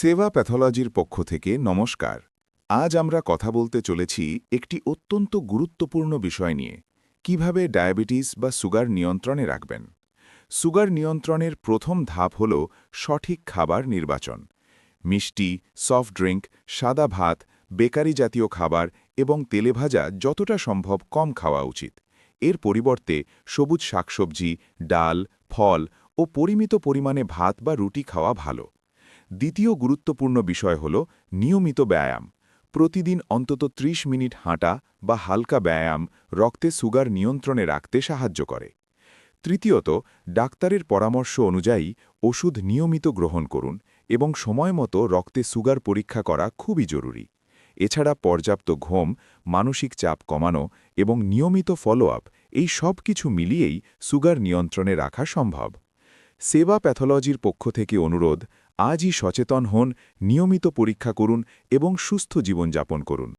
সেবা প্যাথোলজির পক্ষ থেকে নমস্কার। আজ আমরা কথা বলতে চলেছি একটি অত্যন্ত গুরুত্বপূর্ণ বিষয় নিয়ে, কিভাবে ডায়াবেটিস বা সুগার নিয়ন্ত্রণে রাখবেন। সুগার নিয়ন্ত্রণের প্রথম ধাপ হল সঠিক খাবার নির্বাচন। মিষ্টি, সফট ড্রিঙ্ক, সাদা ভাত, বেকারি জাতীয় খাবার এবং তেলেভাজা যতটা সম্ভব কম খাওয়া উচিত। এর পরিবর্তে সবুজ শাকসবজি, ডাল, ফল ও পরিমিত পরিমাণে ভাত বা রুটি খাওয়া ভালো। দ্বিতীয় গুরুত্বপূর্ণ বিষয় হল নিয়মিত ব্যায়াম। প্রতিদিন অন্তত ৩০ মিনিট হাঁটা বা হালকা ব্যায়াম রক্তে সুগার নিয়ন্ত্রণে রাখতে সাহায্য করে। তৃতীয়ত, ডাক্তারের পরামর্শ অনুযায়ী ওষুধ নিয়মিত গ্রহণ করুন এবং সময়মতো রক্তে সুগার পরীক্ষা করা খুবই জরুরি। এছাড়া পর্যাপ্ত ঘুম, মানসিক চাপ কমানো এবং নিয়মিত ফলো-আপ, এই সব কিছু মিলিয়েই সুগার নিয়ন্ত্রণে রাখা সম্ভব। সেবা প্যাথোলজির পক্ষ থেকে অনুরোধ, আজই সচেতন হন, নিয়মিত পরীক্ষা করুন এবং সুস্থ জীবনযাপন করুন।